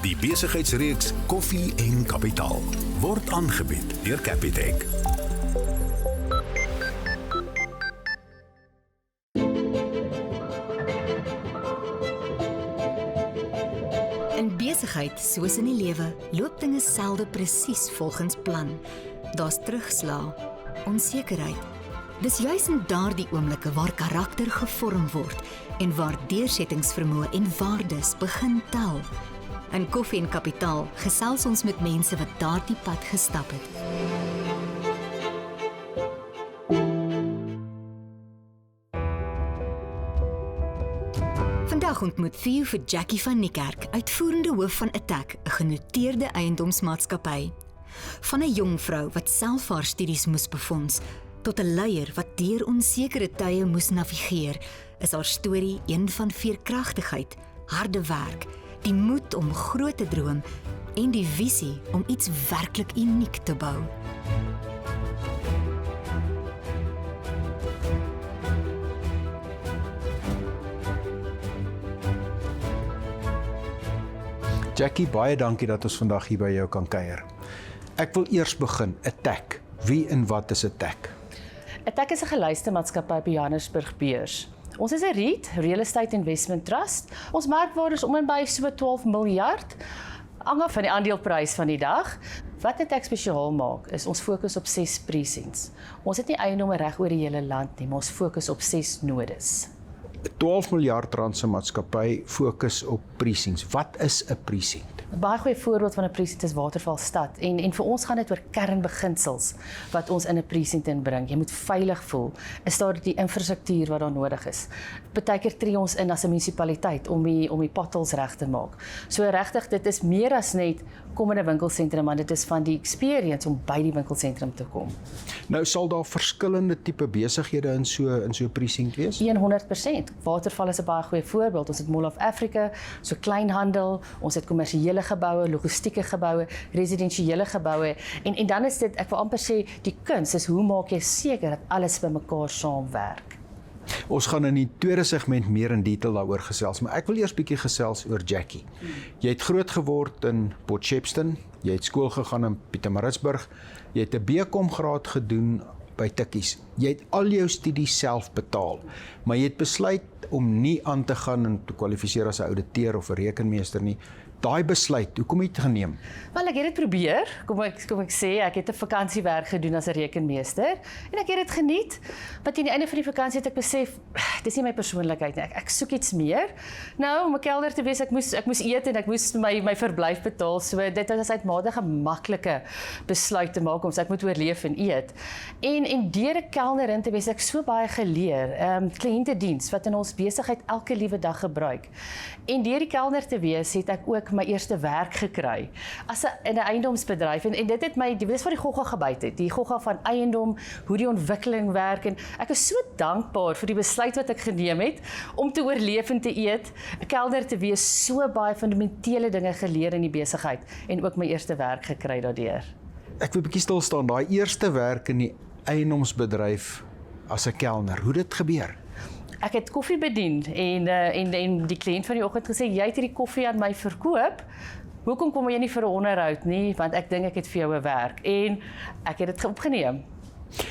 Die besigheidsreeks Koffie en Kapitaal word aangebied deur Capitec. In besigheid soos in die lewe loop dinge selde presies volgens plan. Daar's terugslag, onsekerheid. Dis juis in daardie oomblikke waar karakter gevorm word en waar deursettingsvermoë en waardes begin tel. In Koffie en Kapitaal gesels ons met mense wat daardie pad gestap het. Vandag ontmoet Theo vir Jackie van Niekerk, uitvoerende hoof van Attack, 'n genoteerde eiendomsmaatskappy. Van 'n jong vrou wat self haar studies moes befonds, tot 'n leier wat deur onsekere tye moes navigeer, is haar storie een van veerkragtigheid, harde werk, die moed om groot te droom en die visie om iets werklik uniek te bou. Jackie, baie dankie dat ons vandag hier by jou kan kuier. Ek wil eers begin, Attack. Wie en wat is Attack? Attack is 'n geluiste maatskappy op die Johannesburg beurs. Ons is 'n REIT, Real Estate Investment Trust. Ons markwaarde is om en by so 12 miljard, hang af van die aandeleprys van die dag. Wat Attack spesiaal maak, is ons fokus op 6 precincts. Ons het nie eiendomme reg oor die hele land nie, maar ons fokus op 6 nodes. 12 miljard rand se maatskappy fokus op precincts. Wat is 'n precinct? 'n Baie goeie voorbeeld van 'n precinct is Watervalstad. En vir ons gaan dit oor kernbeginsels wat ons in 'n precinct inbring. Jy moet veilig voel. Is daar die infrastruktuur wat daar nodig is? Partykeer tree ons in as 'n munisipaliteit om die potholes reg te maak. So regtig, dit is meer as net kom in 'n winkelsentrum, maar dit is van die experience om by die winkelsentrum te kom. Nou sal daar verskillende tipe besighede in so 'n precinct wees? 100%. Waterval is 'n baie goeie voorbeeld. Ons het Mall of Africa, so kleinhandel, ons het kommersiële geboue, logistieke geboue, residensiële geboue en dan is dit, ek wil amper sê, die kuns is hoe maak jy seker dat alles by mekaar saamwerk. Ons gaan in die tweede segment meer in detail daaroor gesels, maar ek wil eers bietjie gesels oor Jackie. Jy het groot geword in Potchefstroom, jy het skool gegaan in Pietermaritzburg, jy het 'n BCom graad gedoen by Tikkies. Jy het al jou studies self betaal, maar jy het besluit om nie aan te gaan en te kwalifiseer as 'n ouditeur of 'n rekenmeester nie. Daai besluit, hoekom het jy dit geneem? Wel, ek het dit probeer. Kom ek sê, ek het 'n vakansiewerk gedoen as 'n rekenmeester en ek het dit geniet. Maar teen die einde van die vakansie het ek besef, dis nie my persoonlikheid nie. Ek soek iets meer. Nou, om 'n kelder te wees, ek moes eet en ek moes my verblyf betaal. So dit was uitmatig 'n maklike besluit te maak om ek moet oorleef en eet. En deur 'n kelner in te wees, ek so baie geleer. Kliëntediens wat in ons besigheid elke liewe dag gebruik. En deur die kelner te wees, het ek ook my eerste werk gekry as in 'n eiendomsbedryf en dit het my, dis wat die gogga gebyt het, die gogga van eiendom, hoe die ontwikkeling werk en ek is so dankbaar vir die besluit wat ek geneem het om te oorleef en te eet, 'n kelder te wees, so baie fundamentele dinge geleer in die besigheid en ook my eerste werk gekry daardeur. Ek wil 'n bietjie stil staan, daai eerste werk in die eiendomsbedryf as 'n kelner, hoe dit gebeur? Ek het koffie bedien en die kliënt van die oggend gesê, jy het hierdie koffie aan my verkoop, hoekom kom jy nie vir 'n onderhoud nie, want ek dink ek het vir jou 'n werk en ek het dit opgeneem.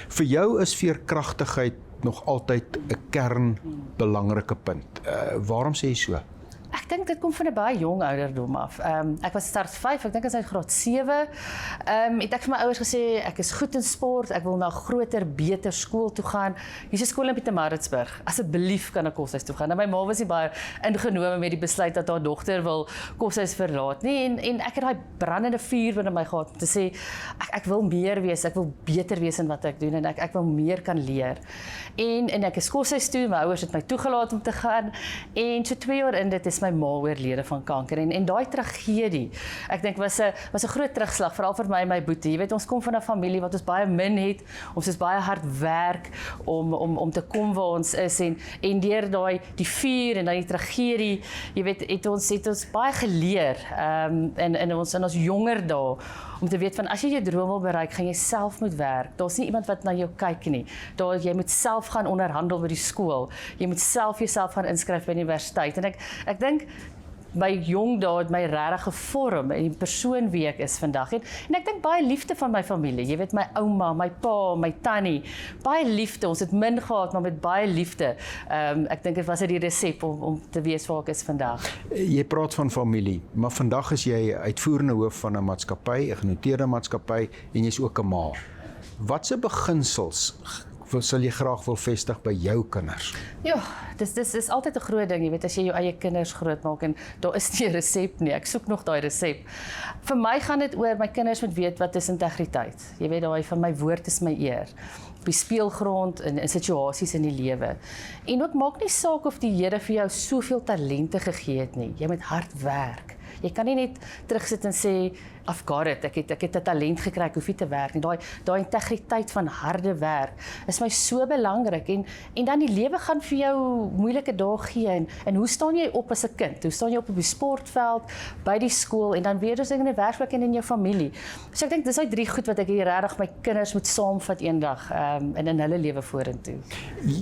Vir jou is veerkragtigheid nog altyd 'n kernbelangrike punt. Waarom sê jy so? Ek dink dit kom van 'n baie jong ouderdom af. Ek was start 5, ek dink as hy graad 7. Het ek vir my ouers gesê, ek is goed in sport, ek wil na 'n groter, beter skool toe gaan. Hier's 'n skool in Pietermaritzburg. Asseblief kan ek koshuis toe gaan. En my ma was nie baie ingenome met die besluit dat haar dogter wil koshuis verlaat nie. En ek het daai brandende vuur binne my gehad om te sê, ek wil meer wees, ek wil beter wees in wat ek doen en ek wil meer kan leer. En ek is koshuis toe, my ouers het my toegelaat om te gaan. En so 2 jaar in dit is my ma oorlede van kanker en daai tragedie, ek dink was 'n groot terugslag, veral vir my en my boetie. Jy weet, ons kom van 'n familie wat ons baie min het, ons is baie hard werk om te kom waar ons is en deur die vuur en die tragedie, jy weet, het ons baie geleer in ons jonger dae om te weet van as jy jou droom wil bereik, gaan jy self moet werk. Daar's nie iemand wat na jou kyk nie. Jy moet self gaan onderhandel by die skool. Jy moet self jouself gaan inskryf by die universiteit. En ek dink my jong dae het my regtig gevorm en die persoon wie ek is vandag. En ek dink baie liefde van my familie. Jy weet, my ouma, my pa, my tannie, baie liefde. Ons het min gehad, maar met baie liefde. Ek dink dit was die resep om te wees waar ek is vandag. Jy praat van familie, maar vandag is jy uitvoerende hoof van 'n maatskappy, 'n genoteerde maatskappy en jy's ook 'n ma. Watse beginsels sal jy graag wil vestig by jou kinders? Ja, dis is altyd 'n groot ding, jy weet, as jy jou eie kinders grootmaak en daar is nie 'n resep nie. Ek soek nog daai resep. Vir my gaan dit oor my kinders moet weet wat is integriteit. Jy weet, daai van my woord is my eer. Op die speelgrond in situasies in die lewe. En ook maak nie saak of die Here vir jou soveel talente gegee het nie. Jy moet hard werk. Jy kan nie net terugsit en sê, I've got it, ek het 'n talent gekry, ek hoef nie te werk nie. Daai integriteit van harde werk is my so belangrik. En dan die lewe gaan vir jou moeilike dae gee. En hoe staan jy op as 'n kind? Hoe staan jy op die sportveld, by die skool en dan weer dus in 'n werksplek en in jou familie? So ek dink dis daai 3 goed wat ek hier regtig my kinders moet saamvat eendag en in hulle lewe vorentoe.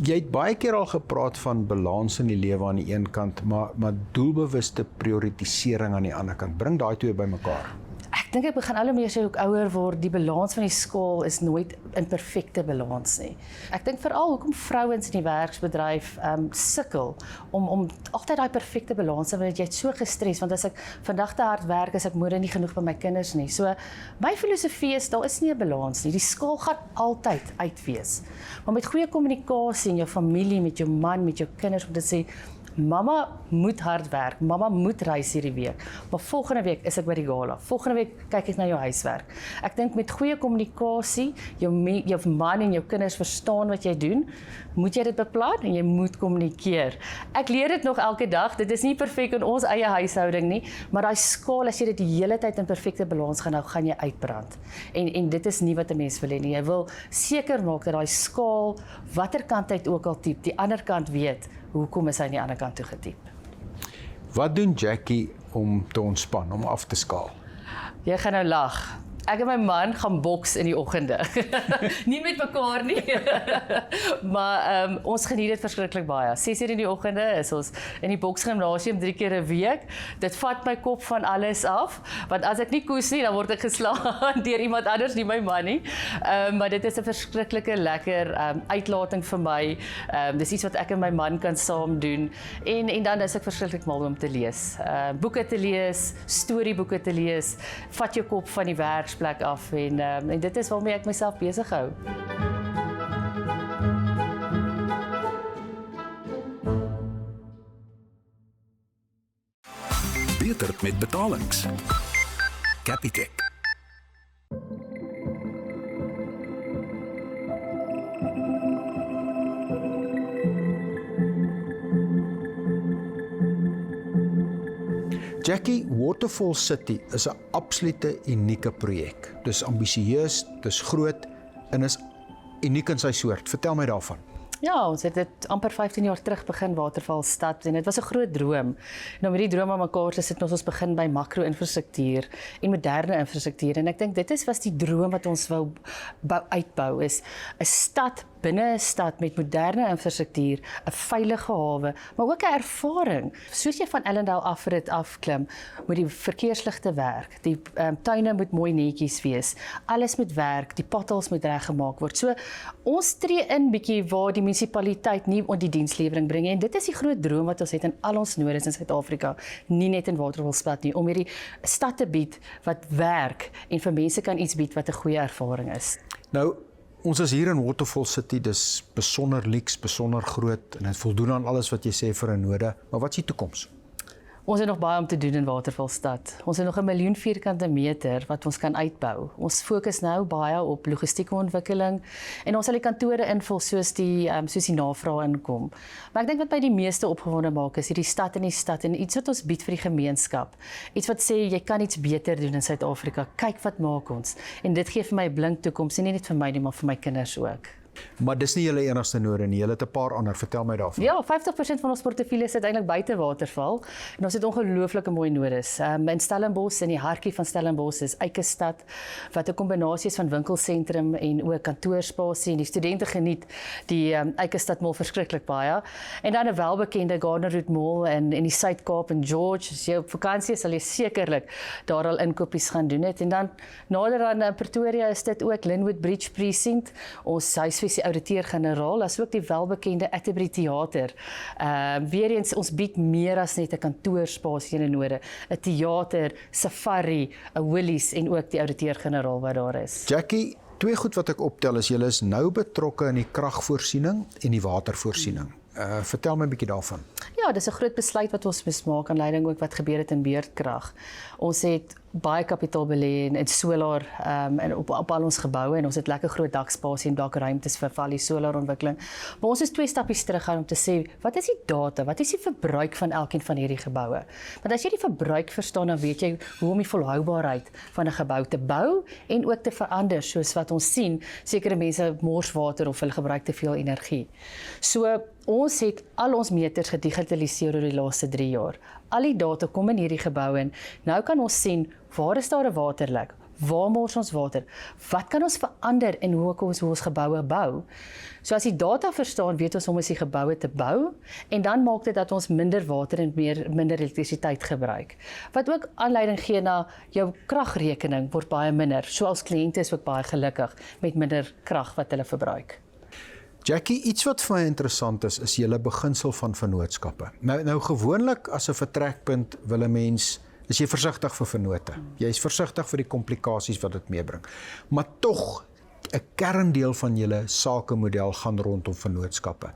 Jy het baie keer al gepraat van balans in die lewe aan die een kant, maar doelbewuste prioritisering aan die ander kant. Bring daai twee bymekaar. Ek dink ek begin al hoe meer as jy ook ouer word, die balans van die skool is nooit in perfekte balans nie. Ek dink veral hoekom vrouens in die werksbedryf sukkel om altyd daai perfekte balans te hê, want jy het so gestres, want as ek vandag te hard werk, is ek môre nie genoeg by my kinders nie. So my filosofie is, daar is nie 'n balans nie. Die skaal gaan altyd uitwees. Maar met goeie kommunikasie in jou familie, met jou man, met jou kinders, om te sê, mamma moet hard werk, mamma moet reis hierdie week, maar volgende week is ek by die gala, volgende week kyk ek na jou huiswerk. Ek dink met goeie kommunikasie, jou man en jou kinders verstaan wat jy doen, moet jy dit beplan en jy moet kommunikeer. Ek leer dit nog elke dag, dit is nie perfek in ons eie huishouding nie, maar daai skaal, as jy dit die hele tyd in perfekte balans gaan hou, gaan jy uitbrand. En dit is nie wat 'n mens wil hê nie. Jy wil seker maak dat daai skaal, watter kant hy ook al tiep, die ander kant weet, hoekom is hy aan die ander kant toe getiep. Wat doen Jackie om te ontspan, om af te skaal? Jy gaan nou lag. Ek en my man gaan boks in die oggende. Nie met mekaar nie. Maar ons geniet dit verskriklik baie. 6:00 in die oggende is ons in die boksgimnasium 3 keer 'n week. Dit vat my kop van alles af, want as ek nie koes nie, dan word ek geslaan deur iemand anders, nie my man nie. Maar dit is 'n verskriklike lekker uitlating vir my. Dis iets wat ek en my man kan saam doen. En dan is ek verskriklik mal om te lees. Boeke te lees, storieboeke te lees, vat jou kop van die werksplek af en dit is waarmee ek myself besig hou. Beter met betalings. Capitec. Jackie, Waterfall City is 'n absolute unieke projek. Dis ambisieus, dis groot en is uniek in sy soort. Vertel my daarvan. Ja, ons het dit amper 15 jaar terug begin Waterfall Stad en dit was 'n groot droom. En om hierdie droom aan mekaar te sit, ons begin by makro-infrastruktuur en moderne infrastruktuur en ek dink dit was die droom wat ons wou uitbou, is 'n stad binne 'n stad met moderne infrastruktuur, 'n veilige hawe, maar ook 'n ervaring. Soos jy van Ellendale afrit afklim, moet die verkeersligte werk, die tuine moet mooi netjies wees, alles moet werk, die potholes moet reggemaak word. So ons tree in bietjie waar die munisipaliteit nie die dienslewering bring en dit is die groot droom wat ons het in al ons nodes in Suid-Afrika, nie net in Waterfall Stad nie, om hierdie stad te bied wat werk en vir mense kan iets bied wat 'n goeie ervaring is. Nou, ons is hier in Waterfall City, dis besonder luks, besonder groot en dit voldoen aan alles wat jy sê vir 'n node, maar wat is die toekoms? Ons het nog baie om te doen in Waterfall Stad. Ons het nog 1 miljoen vierkante meter wat ons kan uitbou. Ons fokus nou baie op logistieke ontwikkeling en ons sal die kantore invul soos die navraag inkom. Maar ek dink wat my die meeste opgewonde maak is hierdie stad in die stad en iets wat ons bied vir die gemeenskap. Iets wat sê jy kan iets beter doen in Suid-Afrika. Kyk wat maak ons. En dit gee vir my 'n blink toekoms en nie net vir my nie, maar vir my kinders ook. Maar dis nie julle enigste node nie, julle het 'n paar ander, vertel my daarvan. Ja, 50% van ons portefeulje sit eintlik buite Waterval en ons het ongelooflike mooi nodes. In Stellenbosch, in die hartjie van Stellenbosch is Eikestad, wat 'n kombinasie is van winkelsentrum en ook kantoorspasie en die studente geniet die Eikestad Mall verskriklik baie. En dan 'n welbekende Gardner Route Mall in die Suid-Kaap en George. As jy op vakansie is, sal jy sekerlik daar al inkopies gaan doen het. En dan nader aan Pretoria is dit ook Linwood Bridge Precinct, ons huisvessie ouditeur-generaal, as ook die welbekende Atterbury Theater. Weer eens, ons bied meer as net 'n kantoorspasie en 'n node, 'n theater, safari, 'n Woolies en ook die ouditeur-generaal wat daar is. Jackie, twee goed wat ek optel is, julle is nou betrokke in die kragvoorsiening en die watervoorsiening. Vertel my 'n bietjie daarvan. Ja, dis 'n groot besluit wat ons moes maak, aanleiding ook wat gebeur het in Beerdkrag. Ons het baie kapitaal belê in solar op al ons geboue en ons het lekker groot dakspasie en dakruimtes vir al die solarontwikkeling. Maar ons is 2 stappies terug gaan om te sê, wat is die data? Wat is die verbruik van elkeen van hierdie geboue? Want as jy die verbruik verstaan, dan weet jy hoe om die volhoubaarheid van 'n gebou te bou en ook te verander, soos wat ons sien, sekere mense mors water of hulle gebruik te veel energie. So ons het al ons meters gedigitaliseer oor die laaste 3 jaar. Al die data kom in hierdie gebou in. Nou kan ons sien, waar is daar 'n waterlek? Waar mors ons water? Wat kan ons verander in hoe ons geboue bou? So as die data verstaan, weet ons hoe ons die geboue te bou en dan maak dit dat ons minder water en minder elektrisiteit gebruik. Wat ook aanleiding gee na jou kragrekening word baie minder. So as kliënte is ook baie gelukkig met minder krag wat hulle verbruik. Jackie, iets wat vir my interessant is julle beginsel van vennootskappe. Nou gewoonlik as 'n vertrekpunt wil 'n mens, is jy versigtig vir vennote. Jy is versigtig vir die komplikasies wat dit meebring. Maar tog 'n kerndeel van julle sakemodel gaan rondom vennootskappe.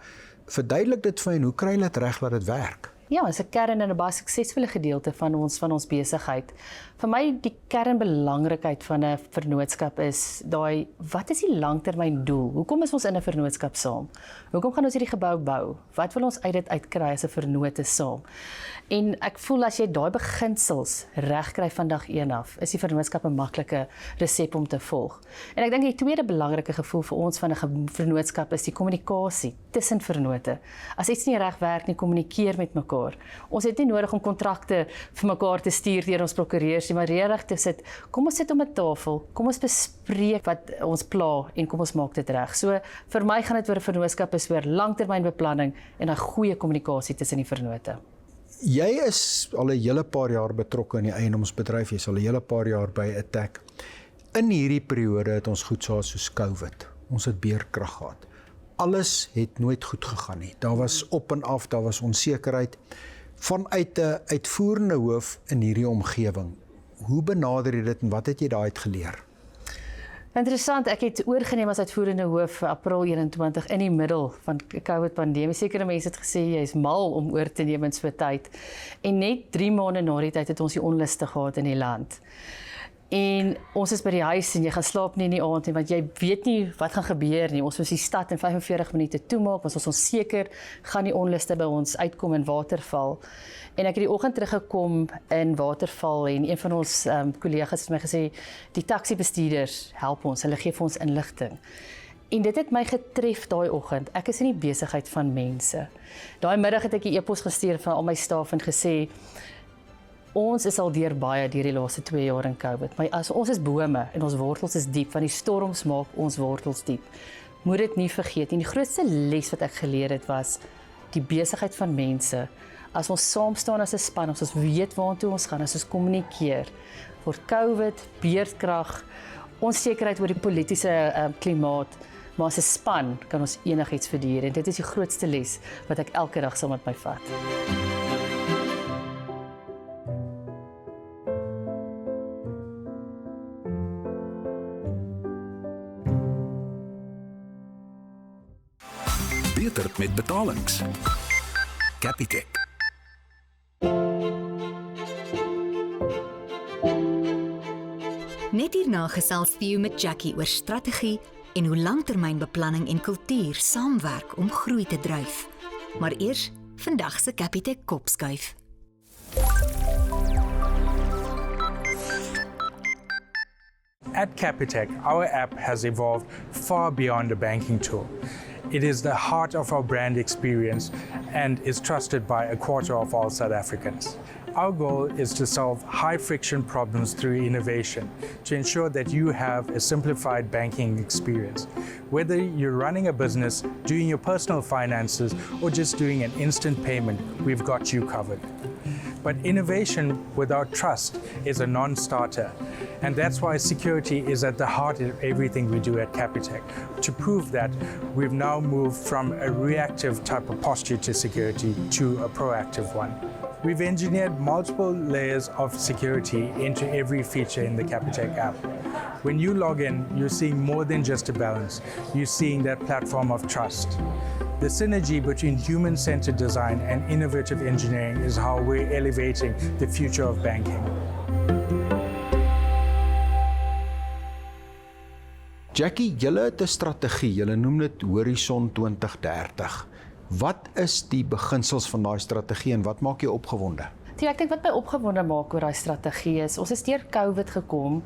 Verduidelik dit vir my, hoe kry julle dit reg dat dit werk? Ja, is 'n kern en 'n baie suksesvolle gedeelte van ons besigheid. Vir my die kernbelangrikheid van 'n vennootskap is daai, wat is die langtermyndoel? Hoekom is ons in 'n vennootskap saam? Hoekom gaan ons hierdie gebou bou? Wat wil ons uit dit uitkry as 'n vennote saam? En ek voel as jy daai beginsels reg kry van dag 1 af, is die vennootskap 'n maklike resep om te volg. En ek dink die tweede belangrike gevoel vir ons van 'n vennootskap is die kommunikasie tussen vennote. As iets nie reg werk nie, kommunikeer met mekaar. Ons het nie nodig om kontrakte vir mekaar te stuur deur ons prokureurs nie, maar regtig te sit, kom ons sit om 'n tafel, kom ons bespreek wat ons pla en kom ons maak dit reg. So vir my gaan dit oor 'n vennootskap is oor langtermynbeplanning en 'n goeie kommunikasie tussen die vennote. Jy is al 'n hele paar jaar betrokke in die eiendomsbedryf, jy is al 'n hele paar jaar by Attack. In hierdie periode het ons goed soos COVID, ons het beerkrag gehad. Alles het nooit goed gegaan nie. Daar was op en af, daar was onsekerheid. Vanuit 'n uitvoerende hoof in hierdie omgewing, hoe benader jy dit en wat het jy daaruit geleer? Interessant, ek het oorgeneem as uitvoerende hoof April 21 in die middel van COVID-pandemie. Sekere mense het gesê jy is mal om oor te neem in so 'n tyd. En net 3 maande na die tyd het ons die onluste gehad in die land. En ons is by die huis en jy gaan slaap nie in die aand nie, want jy weet nie wat gaan gebeur nie. Ons moes die stad in 45 minute toemaak, ons was onseker, gaan die onluste by ons uitkom in Waterval. En ek het die oggend teruggekom in Waterval en een van ons kollegas het my gesê, die taxi-bestuurders help ons, hulle gee vir ons inligting. En dit het my getref daai oggend. Ek is in die besigheid van mense. Daai middag het ek 'n e-pos gestuur van al my staf en gesê, ons is al deur die laaste 2 jaar in COVID, maar as ons is bome en ons wortels is diep, van die storms maak ons wortels diep. Moet dit nie vergeet. En die grootste les wat ek geleer het was, die besigheid van mense. As ons saam staan as 'n span, as ons weet waartoe ons gaan, as ons kommunikeer, word COVID, beerdkrag, onsekerheid oor die politiese klimaat, maar as 'n span kan ons enigiets verduur. En dit is die grootste les wat ek elke dag saam met my vat. Beter met betalings. Capitec. Net hierna gesels Theo met Jackie oor strategie en hoe langtermynbeplanning en kultuur saamwerk om groei te dryf. Maar eers vandag se Capitec kopskuif. At Capitec, our app has evolved far beyond a banking tool. It is the heart of our brand experience and is trusted by a quarter of all South Africans. Our goal is to solve high-friction problems through innovation to ensure that you have a simplified banking experience. Whether you're running a business, doing your personal finances, or just doing an instant payment, we've got you covered. But innovation without trust is a non-starter. And that's why security is at the heart of everything we do at Capitec. To prove that, we've now moved from a reactive type of posture to security to a proactive one. We've engineered multiple layers of security into every feature in the Capitec app. When you log in, you're seeing more than just a balance. You're seeing that platform of trust. The synergy between human-centered design and innovative engineering is how we're elevating the future of banking. Jackie, julle het 'n strategie, julle noem dit Horizon 2030. Wat is die beginsels van daai strategie en wat maak jou opgewonde? Ek dink wat my opgewonde maak oor daai strategie is, ons het deur COVID gekom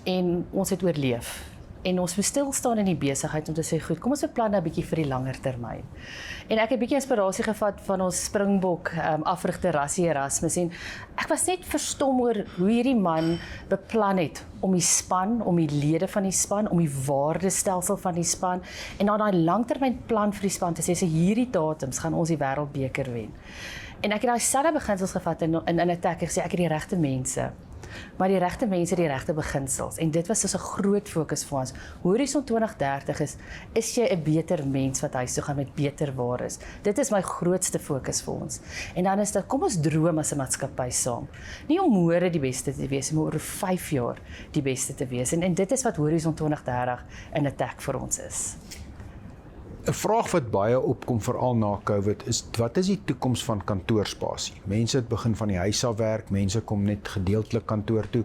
en ons het oorleef. En ons moet stil staan in die besigheid om te sê, goed, kom ons beplan nou 'n bietjie vir die langer termyn. En ek het 'n bietjie inspirasie gevat van ons Springbok afrigter Rassie Erasmus en ek was net verstom oor hoe hierdie man beplan het om die span, om die lede van die span, om die waardestelsel van die span en dan daai langtermynplan vir die span te sê, hierdie datums gaan ons die wêreldbeker wen. En ek het daai selfde beginsels gevat in 'n attack gesê ek het die regte mense. Maar die regte mense, die regte beginsels. En dit was dus 'n groot fokus vir ons. Horizon 2030 is jy 'n beter mens wat huis toe gaan met beter waardes. Dit is my grootste fokus vir ons. En dan is dit, kom ons droom as 'n maatskappy saam. Nie om môre die beste te wees, maar oor 5 jaar die beste te wees. En dit is wat Horizon 2030 in 'n attack vir ons is. 'n Vraag wat baie opkom veral na COVID is, wat is die toekoms van kantoorspasie? Mense het begin van die huis af werk, mense kom net gedeeltelik kantoor toe.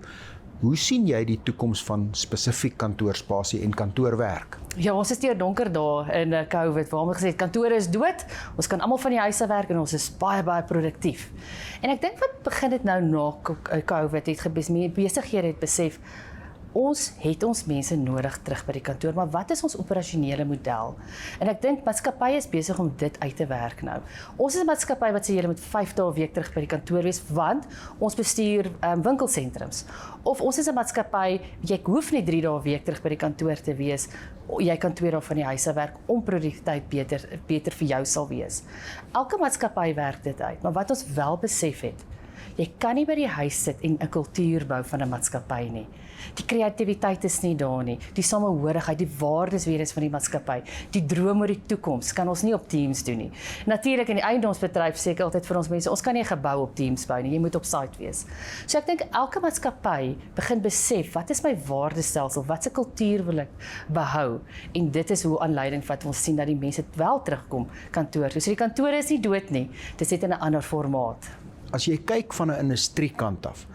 Hoe sien jy die toekoms van spesifiek kantoorspasie en kantoorwerk? Ja, ons is deur donker dae in COVID, waar ons gesê het, kantore is dood, ons kan almal van die huis af werk en ons is baie produktief. En ek dink wat begin dit nou na COVID het gebeur, besighede het besef, ons het ons mense nodig terug by die kantoor, maar wat is ons operasionele model? En ek dink maatskappye is besig om dit uit te werk nou. Ons is 'n maatskappy wat sê julle moet 5 dae 'n week terug by die kantoor wees, want ons bestuur winkelsentrums. Of ons is 'n maatskappy, jy hoef nie 3 dae 'n week terug by die kantoor te wees, jy kan 2 dae van die huis af werk om produktiwiteit beter vir jou sal wees. Elke maatskappy werk dit uit, maar wat ons wel besef het, jy kan nie by die huis sit en 'n kultuur bou van 'n maatskappy nie. Die kreatiwiteit is nie daar nie, die samehorigheid, die waardes weer eens van die maatskappy, die droom oor die toekoms kan ons nie op Teams doen nie. Natuurlik in die eiendomsbedryf sê ek altyd vir ons mense, ons kan nie 'n gebou op Teams bou nie, jy moet op site wees. So ek dink elke maatskappy begin besef, wat is my waardestelsel, wat se kultuur wil ek behou? En dit is hoe aanleiding wat ons sien dat die mense wel terugkom kantoor. So die kantore is nie dood nie, dit is net in 'n ander formaat. As jy kyk van 'n industriekant af,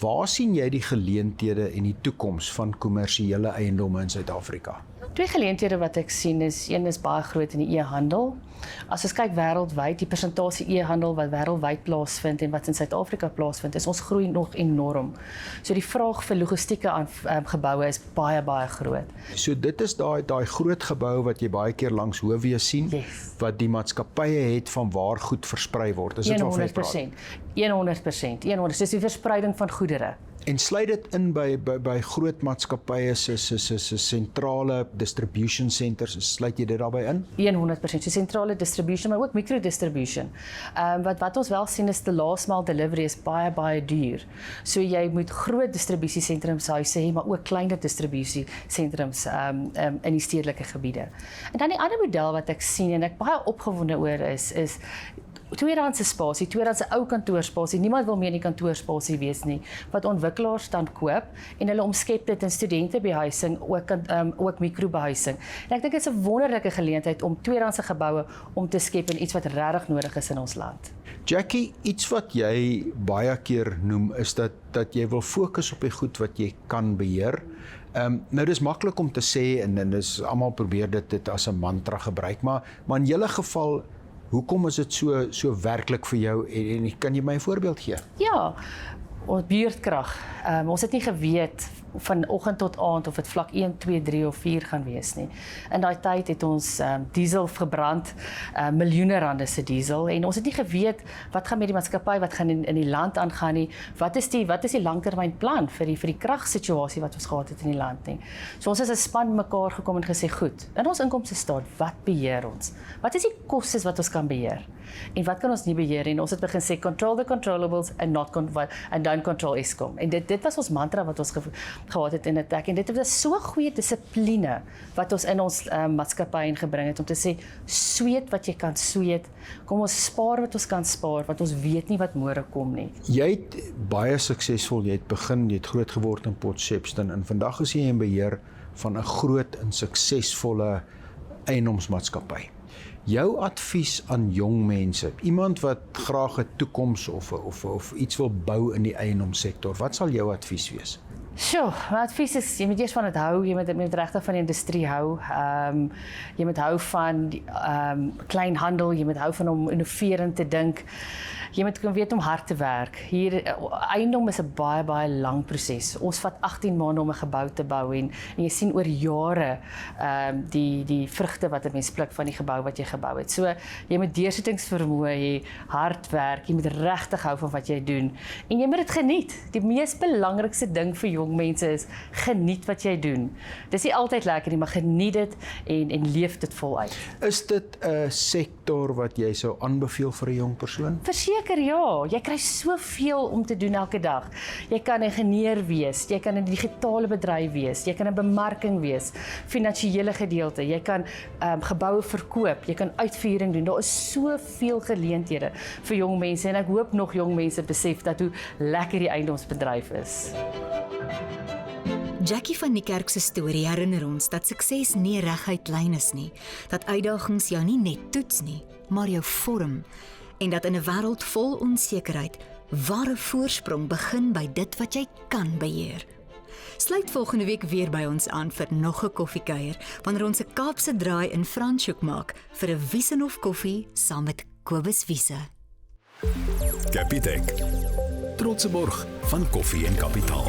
waar sien jy die geleenthede en die toekoms van kommersiële eiendomme in Suid-Afrika? 2 geleenthede wat ek sien is, een is baie groot in die e-handel. As ons kyk wêreldwyd, die persentasie e-handel wat wêreldwyd plaasvind en wat in Suid-Afrika plaasvind, is ons groei nog enorm. So die vraag vir logistieke geboue is baie groot. So dit is daai groot gebou wat jy baie keer langs hoofweë sien, Yes. wat die maatskappye het van waar goed versprei word. Is dit waarvan jy praat? 100%. Dis die verspreiding van goedere. En sluit dit in by groot maatskappye se sentrale distribution centers, sluit jy dit daarbey in? 100%, so sentrale distribution, maar ook micro-distribution. Wat ons wel sien is, die last mile delivery is baie duur. So jy moet groot distribusiesentrums huise hê, maar ook kleiner distribusiesentrums in die stedelike gebiede. En dan die ander model wat ek sien, en ek baie opgewonde oor is tweedehandse spasie, tweedehandse ou kantoorspasie. Niemand wil meer in die kantoorspasie wees nie, wat ontwikkelaars dan koop en hulle omskep dit in studentebehuising, ook microbehuising. En ek dink dit is 'n wonderlike geleentheid om tweedehandse geboue om te skep en iets wat regtig nodig is in ons land. Jackie, iets wat jy baie keer noem is dat jy wil fokus op die goed wat jy kan beheer. Nou dis maklik om te sê en dis almal probeer dit as 'n mantra gebruik, maar in julle geval, hoekom is dit so werklik vir jou en kan jy my 'n voorbeeld gee? Ja, ons beurtkrag. Ons het nie geweet van oggend tot aand of dit vlak 1, 2, 3 of 4 gaan wees nie. In daai tyd het ons diesel gebrand, miljoene rande se diesel, en ons het nie geweet wat gaan met die maatskappy, wat gaan in die land aangaan nie, wat is die langtermynplan vir die kragsituasie wat ons gehad het in die land nie. So ons is 'n span mekaar gekom en gesê, goed, in ons inkomstestaat, wat beheer ons? Wat is die kostes wat ons kan beheer? En wat kan ons nie beheer? En ons het begin sê, control the controllables and don't control Eskom. En dit was ons mantra wat ons gehad het in ATTAC. En dit was so goeie dissipline wat ons in ons maatskappy ingebring het, om te sê, sweet wat jy kan sweet, kom ons spaar wat ons kan spaar, want ons weet nie wat môre kom nie. Jy het baie suksesvol, jy het groot geword in Port Shepstone, en vandag is jy in beheer van 'n groot en suksesvolle eiendomsmaatskappy. Jou advies aan jong mense, iemand wat graag 'n toekoms of iets wil bou in die eiendomssektor, wat sal jou advies wees? Sjoe, my advies is, jy moet eers van dit hou, jy moet regtig van die industrie hou, jy moet hou van kleinhandel, jy moet hou van om innoverend te dink, jy moet kan weet om hard te werk. Hier, eiendom is 'n baie lang proses. Ons vat 18 maande om 'n gebou te bou, en jy sien oor jare die vrugte wat 'n mens pluk van die gebou wat jy gebou het. So, jy moet deursettingsvermoë hê, hard werk, jy moet regtig hou van wat jy doen, en jy moet dit geniet. Die mees belangrikste ding vir jong mense is, geniet wat jy doen. Dis nie altyd lekker nie, maar geniet dit en leef dit voluit. Is dit 'n sektor wat jy sou aanbeveel vir 'n jong persoon? Verseker ja, jy kry soveel om te doen elke dag. Jy kan 'n ingenieur wees, jy kan 'n digitale bedryf wees, jy kan 'n bemarking wees, finansiële gedeelte, jy kan geboue verkoop, jy kan uitvoering doen. Daar is soveel geleenthede vir jong mense, en ek hoop nog jong mense besef dat hoe lekker die eiendomsbedryf is. Jackie van Niekerk se storie herinner ons dat sukses nie reguit lyn is nie, dat uitdagings jou nie net toets nie, maar jou vorm, en dat in 'n wêreld vol onsekerheid, ware voorsprong begin by dit wat jy kan beheer. Sluit volgende week weer by ons aan vir nog 'n koffiekuier, wanneer ons 'n Kaapse draai in Franschhoek maak vir 'n Wiesenhof koffie saam met Kobus Wiese. Capitec. Trotse borg van Koffie en Kapitaal.